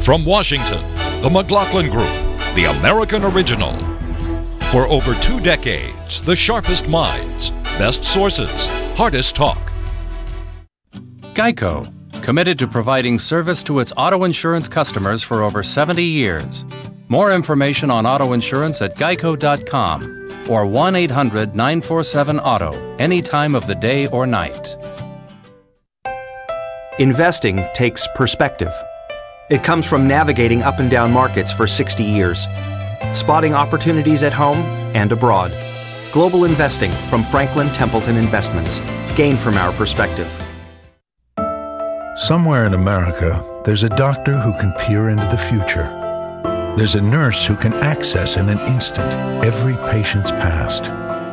From Washington, the Mclaughlin Group, the American original. For over 2 decades, the sharpest minds, best sources, hardest talk. Geico, committed to providing service to its auto insurance customers for over 70 years. More information on auto insurance at geico.com or 1-800-947-AUTO, any time of the day or night. Investing takes perspective. It comes from navigating up and down markets for 60 years, spotting opportunities at home and abroad. Global investing from Franklin Templeton Investments. Gain from our perspective. Somewhere in America, there's a doctor who can peer into the future. There's a nurse who can access in an instant every patient's past.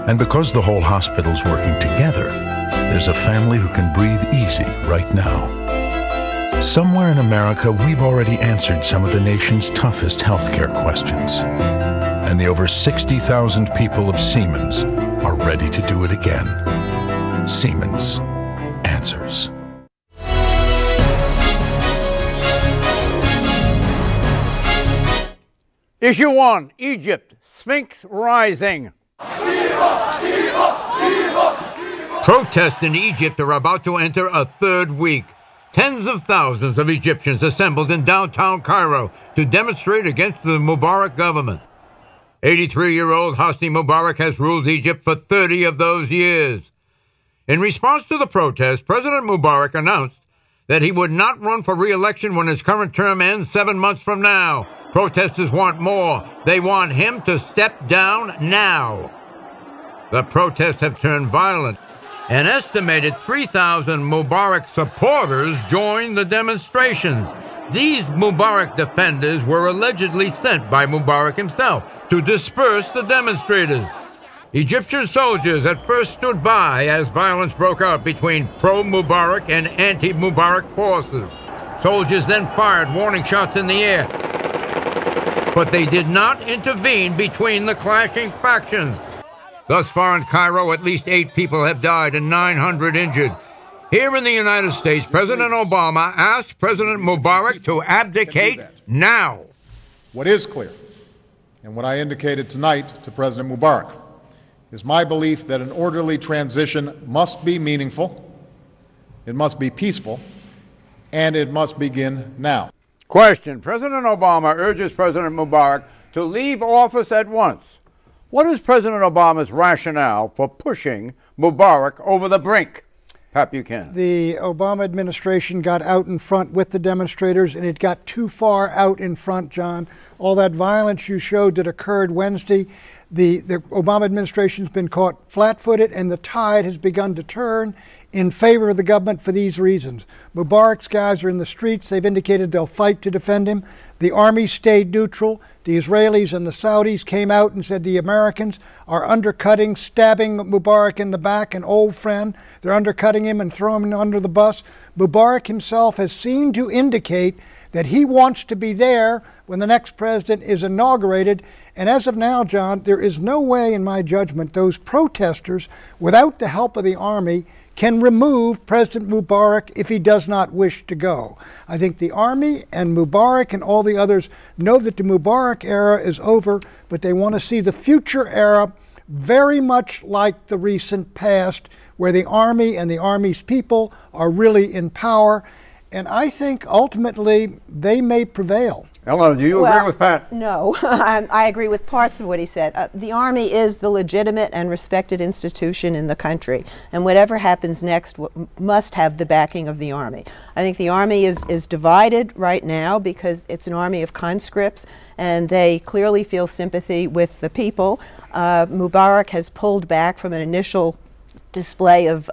And because the whole hospital's working together, there's a family who can breathe easy right now. Somewhere in America, we've already answered some of the nation's toughest healthcare questions. And the over 60,000 people of Siemens are ready to do it again. Siemens answers. Issue 1, Egypt, Sphinx rising. Protests in Egypt are about to enter a 3rd week. Tens of thousands of Egyptians assembled in downtown Cairo to demonstrate against the Mubarak government. 83-year-old Hosni Mubarak has ruled Egypt for 30 of those years. In response to the protest, President Mubarak announced that he would not run for re-election when his current term ends 7 months from now. Protesters want more. They want him to step down now. The protests have turned violent. An estimated 3,000 Mubarak supporters joined the demonstrations. These Mubarak defenders were allegedly sent by Mubarak himself to disperse the demonstrators. Egyptian soldiers at first stood by as violence broke out between pro-Mubarak and anti-Mubarak forces. Soldiers then fired warning shots in the air, but they did not intervene between the clashing factions. Thus far in Cairo, at least 8 people have died and 900 injured. Here in the United States, President Obama asked President Mubarak to abdicate now. What is clear, and what I indicated tonight to President Mubarak, is my belief that an orderly transition must be meaningful, it must be peaceful, and it must begin now. Question. President Obama urges President Mubarak to leave office at once. What is President Obama's rationale for pushing Mubarak over the brink? Pat Buchanan. The Obama administration got out in front with the demonstrators, and it got too far out in front, John. All that violence you showed that occurred Wednesday, the Obama administration's been caught flat-footed, and the tide has begun to turn in favor of the government for these reasons. Mubarak's guys are in the streets. They've indicated they'll fight to defend him. The army stayed neutral. The Israelis and the Saudis came out and said the Americans are undercutting, stabbing Mubarak in the back, an old friend. They're undercutting him and throwing him under the bus. Mubarak himself has seemed to indicate that he wants to be there when the next president is inaugurated. And as of now, John, there is no way, in my judgment, those protesters, without the help of the army, can remove President Mubarak if he does not wish to go. I think the army and Mubarak and all the others know that the Mubarak era is over, but they want to see the future era very much like the recent past, where the army and the army's people are really in power. And I think ultimately they may prevail. Ellen, do you agree with Pat? No, I agree with parts of what he said. The Army is the legitimate and respected institution in the country, and whatever happens next must have the backing of the Army. I think the Army is divided right now because it's an army of conscripts, and they clearly feel sympathy with the people. Mubarak has pulled back from an initial display of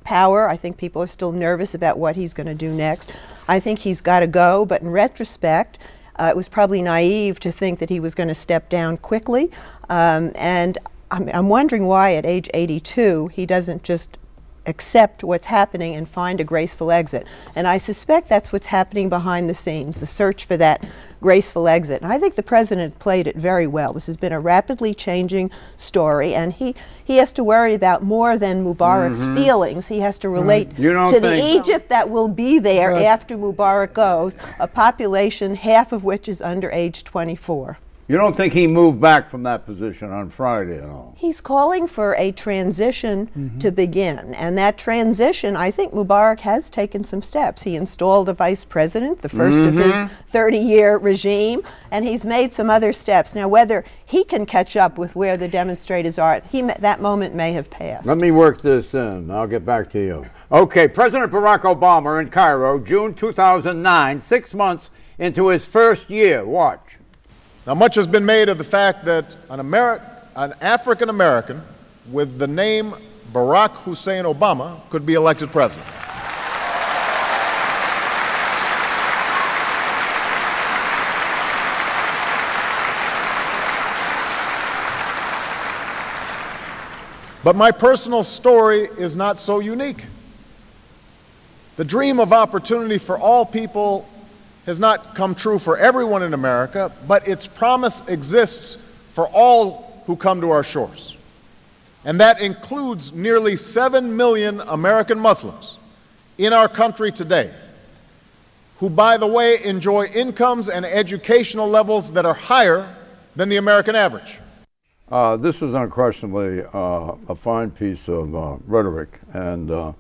power. I think people are still nervous about what he's going to do next. I think he's got to go, but in retrospect, it was probably naive to think that he was going to step down quickly. And I'm wondering why at age 82 he doesn't just accept what's happening and find a graceful exit. And I suspect that's what's happening behind the scenes, the search for that graceful exit. And I think the president played it very well. This has been a rapidly changing story, and he has to worry about more than Mubarak's feelings. He has to relate to the Egypt that will be there after Mubarak goes, a population half of which is under age 24. You don't think he moved back from that position on Friday at all? He's calling for a transition to begin, and that transition, I think Mubarak has taken some steps. He installed a vice president, the first of his 30-year regime, and he's made some other steps. Now, whether he can catch up with where the demonstrators are, that moment may have passed. Let me work this in. I'll get back to you. Okay, President Barack Obama in Cairo, June 2009, 6 months into his first year. Watch. Now, much has been made of the fact that an African American with the name Barack Hussein Obama could be elected president. But my personal story is not so unique. The dream of opportunity for all people has not come true for everyone in America, but its promise exists for all who come to our shores. And that includes nearly 7 million American Muslims in our country today, who, by the way, enjoy incomes and educational levels that are higher than the American average. This was unquestionably a fine piece of rhetoric and a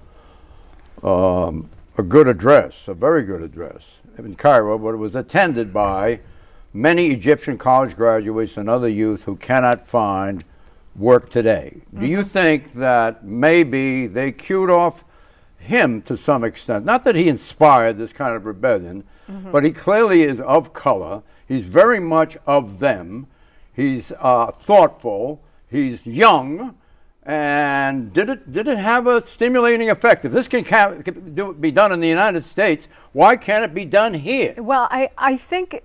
good address, a very good address in Cairo, but it was attended by many Egyptian college graduates and other youth who cannot find work today. Do you think that maybe they cued off him to some extent? Not that he inspired this kind of rebellion, but he clearly is of color. He's very much of them. He's thoughtful. He's young. And did it have a stimulating effect? If this can be done in the United States, why can't it be done here? Well, I think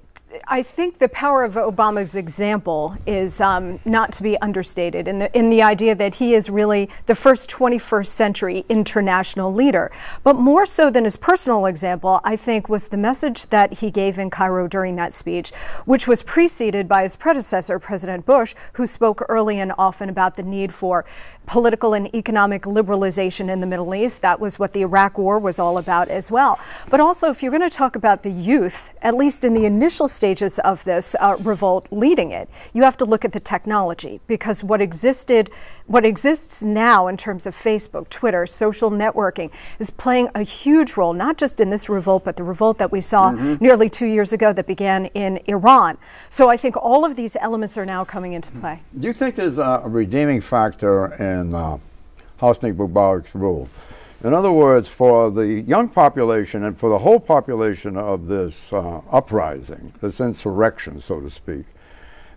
the power of Obama's example is not to be understated in the idea that he is really the first 21st century international leader. But more so than his personal example, I think, was the message that he gave in Cairo during that speech, which was preceded by his predecessor, President Bush, who spoke early and often about the need for political and economic liberalization in the Middle East. That was what the Iraq War was all about as well. But also, if you're going to talk about the youth, at least in the initial stages of this revolt leading it, you have to look at the technology, because what exists now in terms of Facebook, Twitter, social networking is playing a huge role, not just in this revolt, but the revolt that we saw nearly 2 years ago that began in Iran. So I think all of these elements are now coming into play. Do you think there's a redeeming factor in Hosni Mubarak's rule? In other words, for the young population and for the whole population of this uprising, this insurrection, so to speak,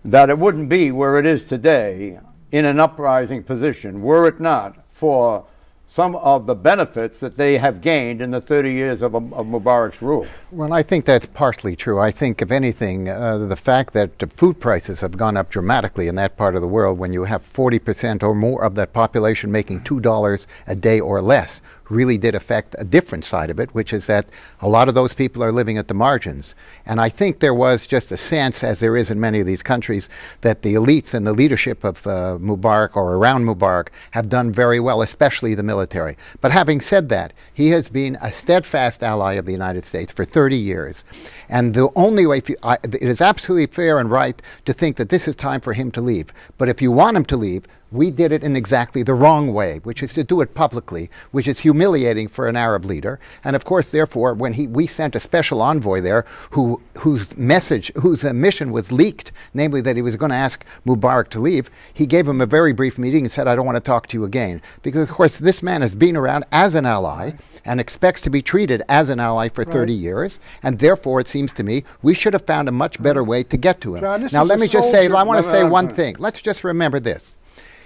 that it wouldn't be where it is today in an uprising position were it not for some of the benefits that they have gained in the 30 years of Mubarak's rule. Well, I think that's partially true. I think, if anything, the fact that food prices have gone up dramatically in that part of the world, when you have 40% or more of that population making $2 a day or less, really did affect a different side of it, which is that a lot of those people are living at the margins. And I think there was just a sense, as there is in many of these countries, that the elites and the leadership of Mubarak or around Mubarak have done very well, especially the military. But having said that, he has been a steadfast ally of the United States for 30 years. And the only way, it is absolutely fair and right to think that this is time for him to leave. But if you want him to leave, we did it in exactly the wrong way, which is to do it publicly, which is humiliating for an Arab leader. And of course, therefore, when we sent a special envoy there whose mission was leaked, namely that he was going to ask Mubarak to leave, he gave him a very brief meeting and said, "I don't want to talk to you again." Because, of course, this man has been around as an ally and expects to be treated as an ally for 30 years. And therefore, it seems to me, we should have found a much better way to get to him. John, now, let me just say, I want to say one thing. Let's just remember this.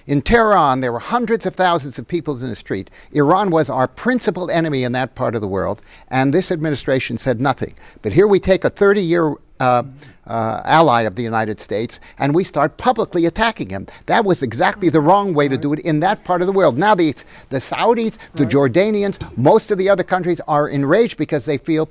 In Tehran, there were hundreds of thousands of people in the street. Iran was our principal enemy in that part of the world, and this administration said nothing. But here we take a 30-year ally of the United States, and we start publicly attacking him. That was exactly the wrong way to do it in that part of the world. Now the Saudis, the Jordanians, most of the other countries are enraged because they feel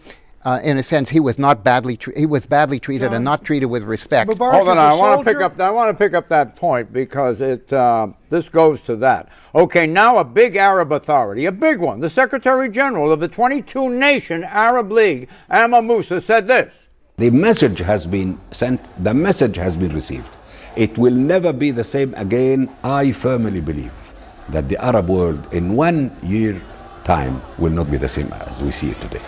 in a sense, he was not badly he was badly treated and not treated with respect. Hold on, I want to pick up that point because this goes to that. Okay, now a big Arab authority, a big one, the Secretary General of the 22-nation Arab League, Amr Moussa, said this. The message has been sent, the message has been received. It will never be the same again. I firmly believe that the Arab world in 1 year time will not be the same as we see it today.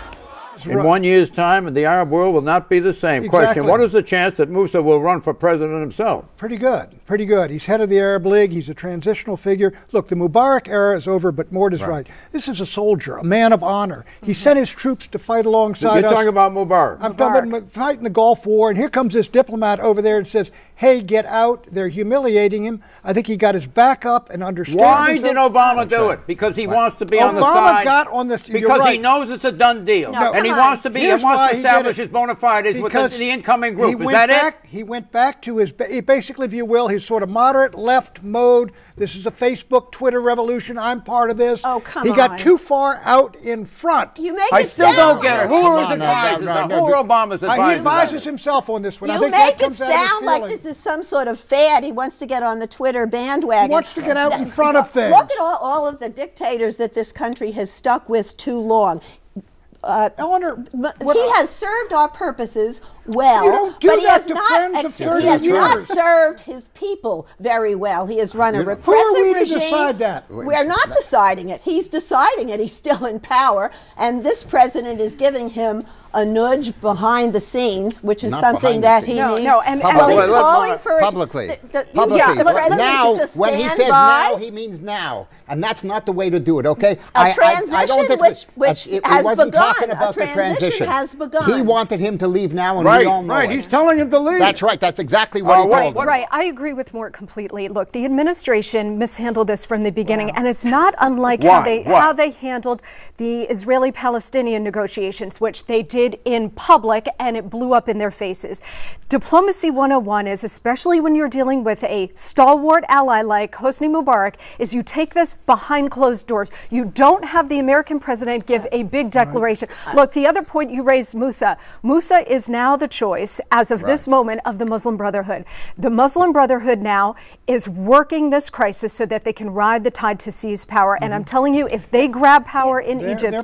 In 1 year's time, the Arab world will not be the same. Exactly. Question, what is the chance that Moussa will run for president himself? Pretty good, pretty good. He's head of the Arab League. He's a transitional figure. Look, the Mubarak era is over, but Mort is right. This is a soldier, a man of honor. He sent his troops to fight alongside us. You're talking about Mubarak. I'm talking about fighting the Gulf War, and here comes this diplomat over there and says, hey, get out. They're humiliating him. I think he got his back up and understands. Why did Obama do it? Because he wants to be on the side. Obama got on this. Because he knows it's a done deal. No, and he wants to be. He wants to establish his bona fides with the incoming group. Is that it? He went back to his, basically, if you will, his sort of moderate left mode. This is a Facebook, Twitter revolution. I'm part of this. Oh, come on. He got too far out in front. You make I it still sound don't get it. Who are his advisors? Who are Obama's advisors? He advises himself on this one. You make it sound like this is some sort of fad. He wants to get on the Twitter bandwagon. He wants to get out in front of things. Look at all of the dictators that this country has stuck with too long. Eleanor, he has served our purposes well, you don't do but he that has to not, friends of 30 he has years. not served his people very well. He has run a repressive Who are we regime. to decide that? We're not deciding it. He's deciding it. He's still in power, and this president is giving him a nudge behind the scenes, which is Not something behind that the he scenes. needs. No, and he's calling for publicly. the Now, president should just when he stand says by. now, he means now, and that's not the way to do it. Okay, A transition which he has wasn't begun. talking about the transition. Has begun. He wanted him to leave now, and we all know it. He's telling him to leave. That's right. That's exactly what he told him. Right. I agree with Mort completely. Look, the administration mishandled this from the beginning, and it's not unlike how they handled the Israeli-Palestinian negotiations, which they did in public, and it blew up in their faces. Diplomacy 101 is, especially when you're dealing with a stalwart ally like Hosni Mubarak, is you take this behind closed doors. You don't have the American president give a big declaration. Look, the other point you raised, Moussa. Moussa is now the choice, as of this moment, of the Muslim Brotherhood. The Muslim Brotherhood now is working this crisis so that they can ride the tide to seize power. And I'm telling you, if they grab power in Egypt,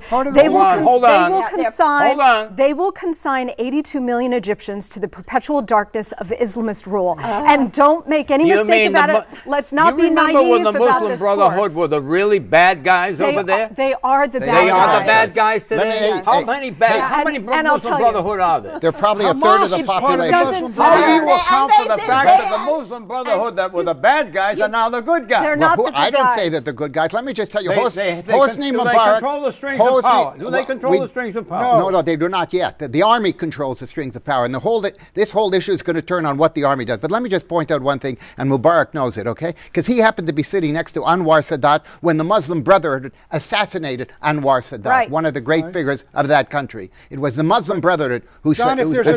they will consign 82 million Egyptians to the perpetual darkness of Islamist rule. And don't make any mistake about it. Let's not be naive about this. You remember when the Muslim Brotherhood were the really bad guys over there? They are the bad guys. They are the bad guys today. How many Muslim Brotherhood are there? They're probably a third of the population. How do you account for the fact that the Muslim Brotherhood that were the bad guys are now the good guys? They're not the good guys. I don't say that they're good guys. Let me just tell you, Hosni Mubarak. They control the strings of power. Do they control the strings of power? No, they do not yet. The army controls the strings of power, and this whole issue is going to turn on what the army does. But let me just point out one thing, and Mubarak knows it, okay? Because he happened to be sitting next to Anwar Sadat when the Muslim Brotherhood assassinated Anwar Sadat, one of the great figures of that country. It was the Muslim Brotherhood who assassinated him.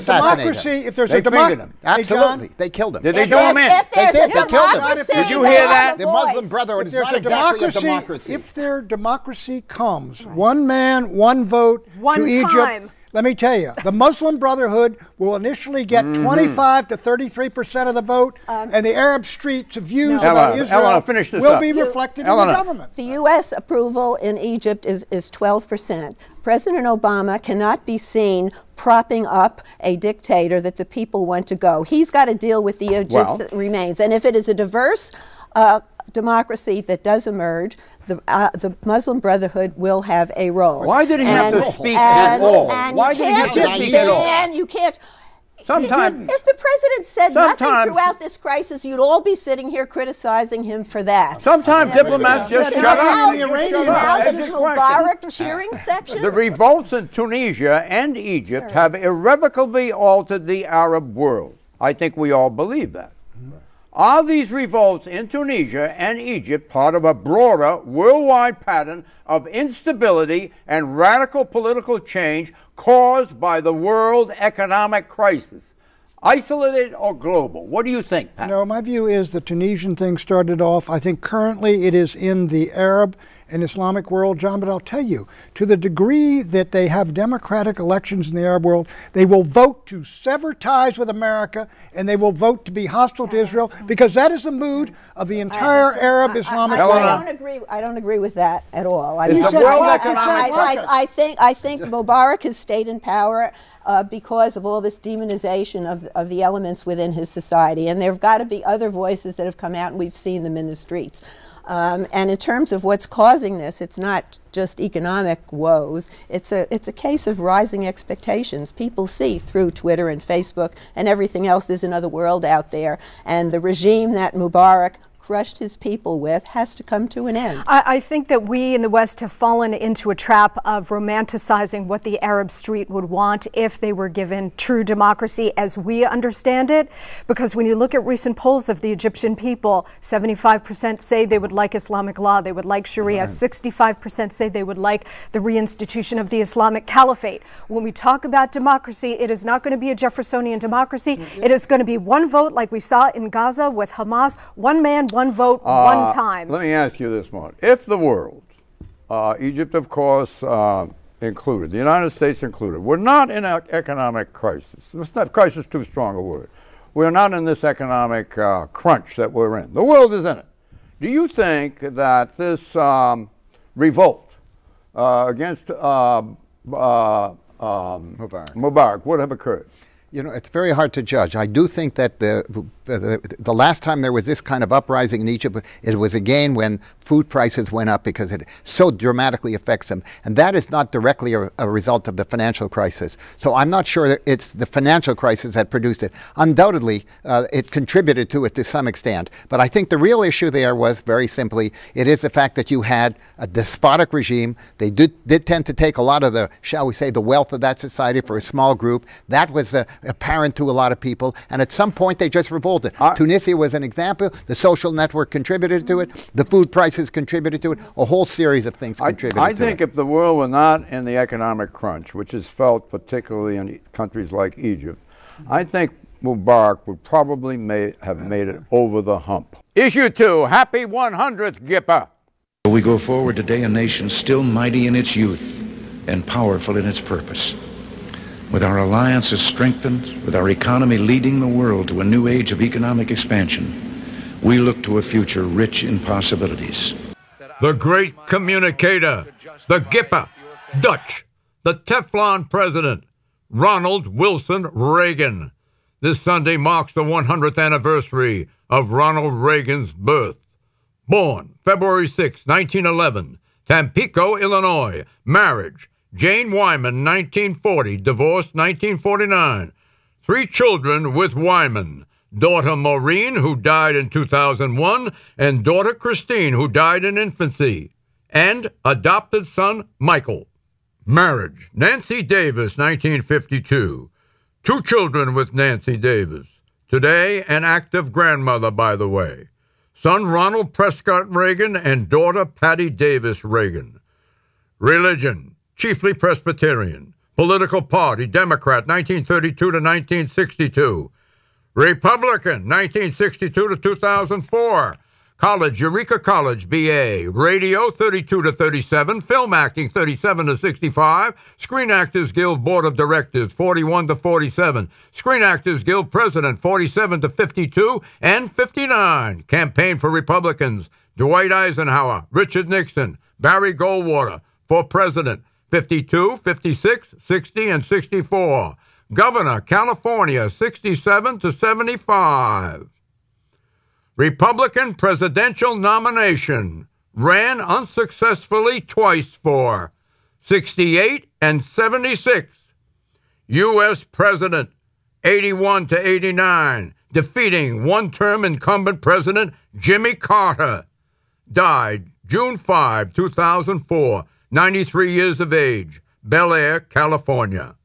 If there's a democracy, absolutely, they killed him. Did they do him in? They killed him. Did you hear that? The Muslim Brotherhood is not exactly a democracy. If their democracy comes, one man, one vote to Egypt. Let me tell you, the Muslim Brotherhood will initially get 25 to 33% of the vote, and the Arab streets' views about Israel will be reflected in the government. The U.S. approval in Egypt is 12%. President Obama cannot be seen propping up a dictator that the people want to go. He's got to deal with the Egypt that remains. And if it is a diverse democracy that does emerge, the Muslim Brotherhood will have a role. Why did he have to speak at all? Why did he have to speak at all? You can't. Sometimes, if the president said nothing throughout this crisis, you'd all be sitting here criticizing him for that. Sometimes diplomats just shut up. Mubarak cheering section. The revolts in Tunisia and Egypt have irrevocably altered the Arab world. I think we all believe that. Are these revolts in Tunisia and Egypt part of a broader worldwide pattern of instability and radical political change caused by the world economic crisis? Isolated or global? What do you think, Pat? No, my view is the Tunisian thing started off. I think currently it is in the Arab and Islamic world, John, but I'll tell you, to the degree that they have democratic elections in the Arab world, they will vote to sever ties with America, and they will vote to be hostile to Israel, because that is the mood of the entire Arab Islamic world. I don't agree with that at all. I think Mubarak has stayed in power because of all this demonization of the elements within his society. And there have got to be other voices that have come out, and we've seen them in the streets. And in terms of what's causing this, it's not just economic woes. It's a case of rising expectations. People see through Twitter and Facebook and everything else, there's another world out there. And the regime that Mubarak crushed his people with has to come to an end. I think that we in the West have fallen into a trap of romanticizing what the Arab street would want if they were given true democracy as we understand it. Because when you look at recent polls of the Egyptian people, 75% say they would like Islamic law, they would like Sharia, 65% say they would like the reinstitution of the Islamic Caliphate. When we talk about democracy, it is not going to be a Jeffersonian democracy. It is going to be one vote like we saw in Gaza with Hamas, one man, one vote, one time. Let me ask you this, Mark. If the world, Egypt of course included, the United States included, we're not in an economic crisis. It's not crisis, too strong a word. We're not in this economic crunch that we're in. The world is in it. Do you think that this revolt against Mubarak would have occurred? You know, it's very hard to judge. I do think that the last time there was this kind of uprising in Egypt, it was again when food prices went up because it so dramatically affects them. And that is not directly a result of the financial crisis. So I'm not sure that it's the financial crisis that produced it. Undoubtedly, it contributed to it to some extent. But I think the real issue there was very simply, it is the fact that you had a despotic regime. They did tend to take a lot of the, shall we say, the wealth of that society for a small group. That was apparent to a lot of people. And at some point, they just revolted. Tunisia was an example. The social network contributed to it. The food prices contributed to it. A whole series of things contributed to it. I think if the world were not in the economic crunch, which is felt particularly in countries like Egypt, I think Mubarak would probably have made it over the hump. Issue 2, happy 100th Gipper. We go forward today a nation still mighty in its youth and powerful in its purpose. With our alliances strengthened, with our economy leading the world to a new age of economic expansion, we look to a future rich in possibilities. The great communicator, the Gipper, Dutch, the Teflon president, Ronald Wilson Reagan. This Sunday marks the 100th anniversary of Ronald Reagan's birth. Born February 6, 1911, Tampico, Illinois. Marriage, Jane Wyman, 1940, divorced 1949. 3 children with Wyman. Daughter Maureen, who died in 2001, and daughter Christine, who died in infancy. And adopted son Michael. Marriage, Nancy Davis, 1952. 2 children with Nancy Davis. Today, an active grandmother, by the way. Son Ronald Prescott Reagan and daughter Patty Davis Reagan. Religion, chiefly Presbyterian. Political party, Democrat, 1932 to 1962. Republican, 1962 to 2004. College, Eureka College, BA. Radio, 32 to 37. Film acting, 37 to 65. Screen Actors Guild Board of Directors, 41 to 47. Screen Actors Guild President, 47 to 52 and 59. Campaign for Republicans, Dwight Eisenhower, Richard Nixon, Barry Goldwater for President, 52, 56, 60, and 64. Governor, California, 67 to 75. Republican presidential nomination, ran unsuccessfully twice for 68 and 76. U.S. President, 81 to 89, defeating one-term incumbent President Jimmy Carter. Died June 5, 2004, 93 years of age, Bel Air, California.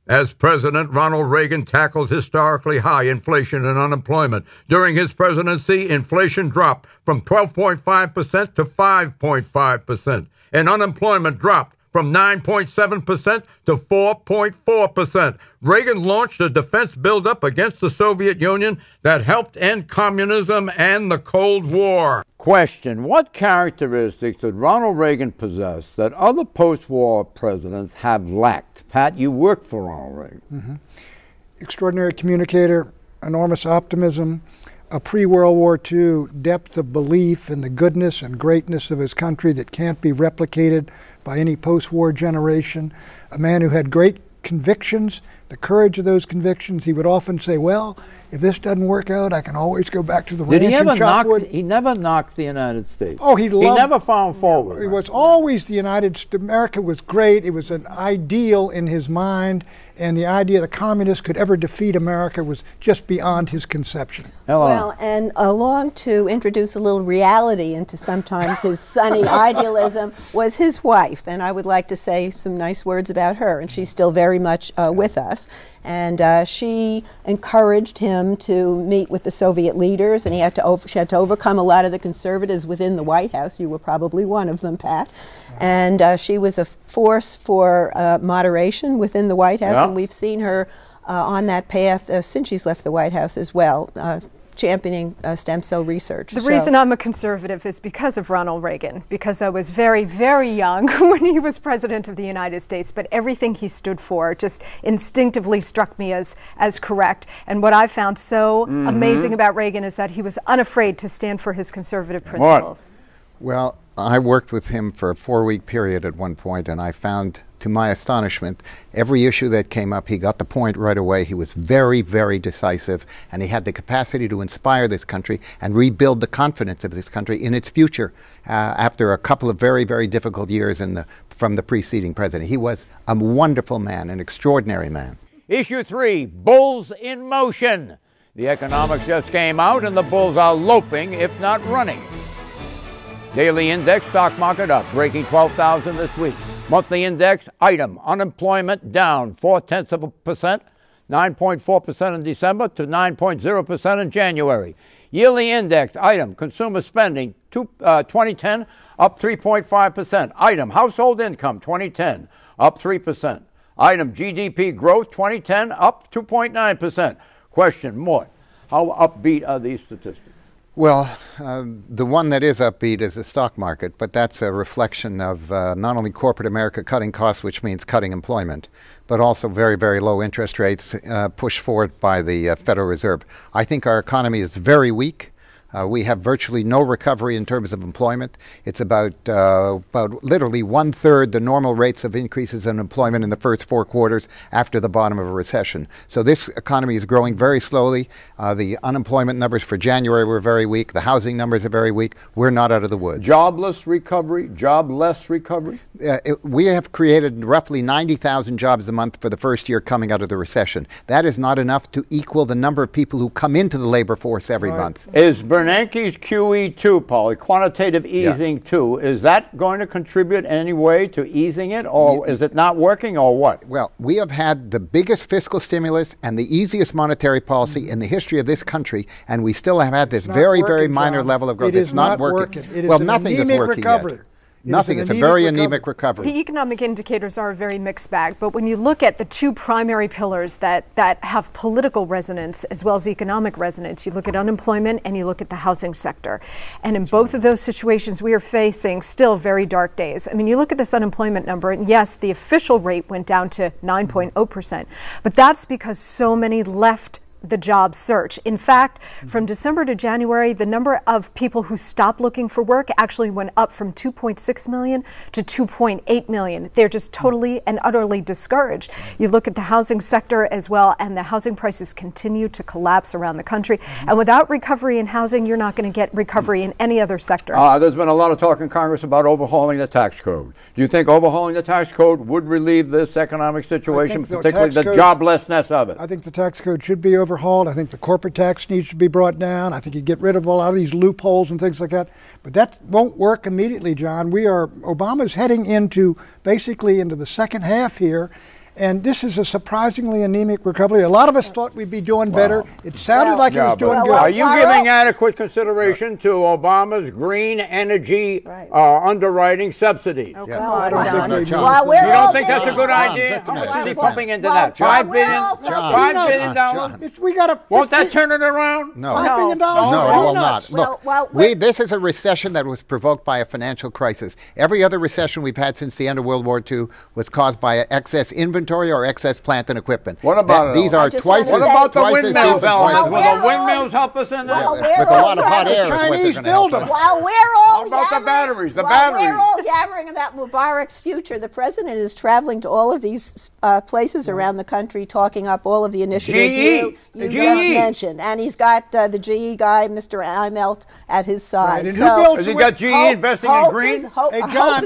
As president, Ronald Reagan tackled historically high inflation and unemployment. During his presidency, inflation dropped from 12.5% to 5.5%, and unemployment dropped from from 9.7% to 4.4%. Reagan launched a defense buildup against the Soviet Union that helped end communism and the Cold War. Question: what characteristics did Ronald Reagan possess that other post-war presidents have lacked? Pat, you worked for Ronald Reagan. Extraordinary communicator, enormous optimism, a pre-World War II depth of belief in the goodness and greatness of his country that can't be replicated by any post-war generation, a man who had great convictions, the courage of those convictions. He would often say, well, if this doesn't work out, I can always go back to the ranch and chop. He never knocked the United States. Oh, he never found fault with it. It was always the United States. America was great. It was an ideal in his mind, and the idea that communists could ever defeat America was just beyond his conception. Well, and along to introduce a little reality into sometimes his sunny idealism was his wife, and I would like to say some nice words about her, and she's still very much with us. And she encouraged him to meet with the Soviet leaders, and she had to overcome a lot of the conservatives within the White House. You were probably one of them, Pat. And she was a force for moderation within the White House, and we've seen her on that path since she's left the White House as well, championing stem cell research. The reason I'm a conservative is because of Ronald Reagan, because I was very, very young when he was president of the United States, but everything he stood for just instinctively struck me as correct. And what I found so amazing about Reagan is that he was unafraid to stand for his conservative principles. Well, I worked with him for a 4-week period at one point, and I found, to my astonishment, every issue that came up, he got the point right away. He was very, very decisive, and he had the capacity to inspire this country and rebuild the confidence of this country in its future after a couple of very, very difficult years from the preceding president. He was a wonderful man, an extraordinary man. Issue 3, Bulls in Motion. The economics just came out, and the bulls are loping, if not running. Daily index, stock market up, breaking 12,000 this week. Monthly index, item, unemployment down 0.4%, 9.4% in December to 9.0% in January. Yearly index, item, consumer spending, 2010, up 3.5%. Item, household income, 2010, up 3%. Item, GDP growth, 2010, up 2.9%. Question, Mort, how upbeat are these statistics? Well, the one that is upbeat is the stock market, but that's a reflection of not only corporate America cutting costs, which means cutting employment, but also very, very low interest rates pushed forward by the Federal Reserve. I think our economy is very weak. We have virtually no recovery in terms of employment. It's about literally 1/3 the normal rates of increases in employment in the first 4 quarters after the bottom of a recession. So this economy is growing very slowly. The unemployment numbers for January were very weak. The housing numbers are very weak. We're not out of the woods. Jobless recovery, jobless recovery? We have created roughly 90,000 jobs a month for the first year coming out of the recession. That is not enough to equal the number of people who come into the labor force every month. Is Bernanke's QE2, Paul, quantitative easing 2, is that going to contribute in any way to easing it, or is it not working, or what? Well, we have had the biggest fiscal stimulus and the easiest monetary policy in the history of this country, and we still have had this very, very minor level of growth. It's not working. It is well, nothing is working recovery. Yet. Nothing. It's a very anemic recovery. The economic indicators are a very mixed bag, but when you look at the 2 primary pillars that have political resonance as well as economic resonance, you look at unemployment and you look at the housing sector. And in both of those situations, we are facing still very dark days. I mean, you look at this unemployment number, and yes, the official rate went down to 9.0%, but that's because so many left the job search. In fact, from December to January, the number of people who stopped looking for work actually went up from 2.6 million to 2.8 million. They're just totally and utterly discouraged. You look at the housing sector as well, and the housing prices continue to collapse around the country. And without recovery in housing, you're not going to get recovery in any other sector. There's been a lot of talk in Congress about overhauling the tax code. Do you think overhauling the tax code would relieve this economic situation, particularly the joblessness of it? I think the tax code should be overhauled. I think the corporate tax needs to be brought down. I think you get rid of a lot of these loopholes and things like that. But that won't work immediately, John. Obama's heading into basically into the second half here, And this is a surprisingly anemic recovery. A lot of us thought we'd be doing better. It sounded like it was doing good. Are you giving adequate consideration to Obama's green energy underwriting subsidies? You don't think that's a good idea? How much is he pumping into that? $5 billion? $5 billion? Won't that turn it around? No. $5 billion? No, it will not. Look, this is a recession that was provoked by a financial crisis. Every other recession we've had since the end of World War II was caused by excess inventory or excess plant and equipment. What about these are twice as... What about the windmills, Ellen? Will the windmills help us in this? With a lot of hot air. The Chinese build them. While we're all How about the batteries? While we're all yammering about Mubarak's future, the president is traveling to all of these places around the country, talking up all of the initiatives you just mentioned. And he's got the GE guy, Mr. Imelt, at his side. Right. Has he got GE investing in green? Hey, John,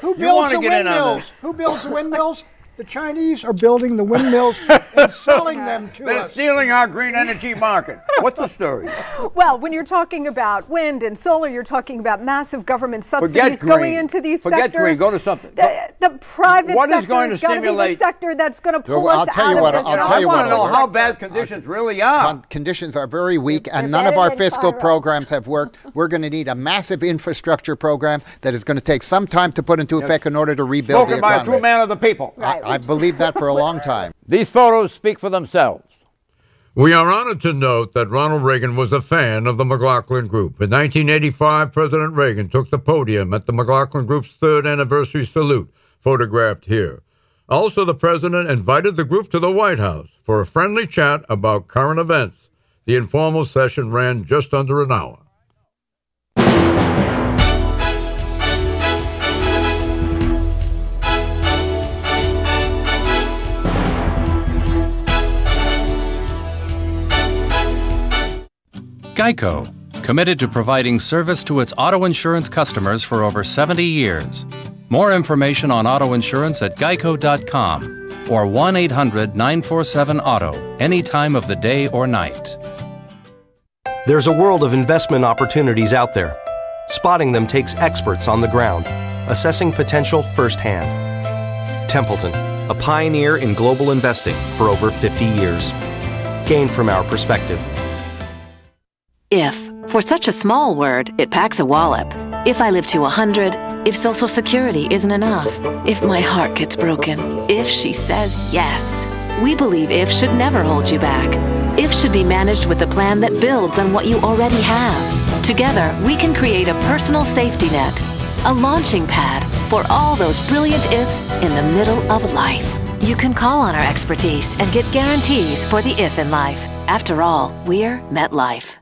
who builds the windmills? Who builds the windmills? The Chinese are building the windmills and selling them to us. They're stealing our green energy market. What's the story? Well, when you're talking about wind and solar, you're talking about massive government subsidies going into these sectors. Forget green. Go to something. The private what sector is going to stimulate be the sector that's going to pull us out of this. I want to know how bad conditions really are. Conditions are very weak, and none of our fiscal programs have worked. We're going to need a massive infrastructure program that is going to take some time to put into effect in order to rebuild the economy. Spoken by a true man of the people. I believe that for a long time. These photos speak for themselves. We are honored to note that Ronald Reagan was a fan of the Mclaughlin Group. In 1985, President Reagan took the podium at the Mclaughlin Group's 3rd anniversary salute, photographed here. Also, the president invited the group to the White House for a friendly chat about current events. The informal session ran just under an hour. Geico, committed to providing service to its auto insurance customers for over 70 years. More information on auto insurance at geico.com or 1-800-947-AUTO, any time of the day or night. There's a world of investment opportunities out there. Spotting them takes experts on the ground, assessing potential firsthand. Templeton, a pioneer in global investing for over 50 years. Gain from our perspective. If. For such a small word, it packs a wallop. If I live to 100, if Social Security isn't enough, if my heart gets broken, if she says yes. We believe IF should never hold you back. IF should be managed with a plan that builds on what you already have. Together, we can create a personal safety net, a launching pad for all those brilliant ifs in the middle of life. You can call on our expertise and get guarantees for the if in life. After all, we're MetLife.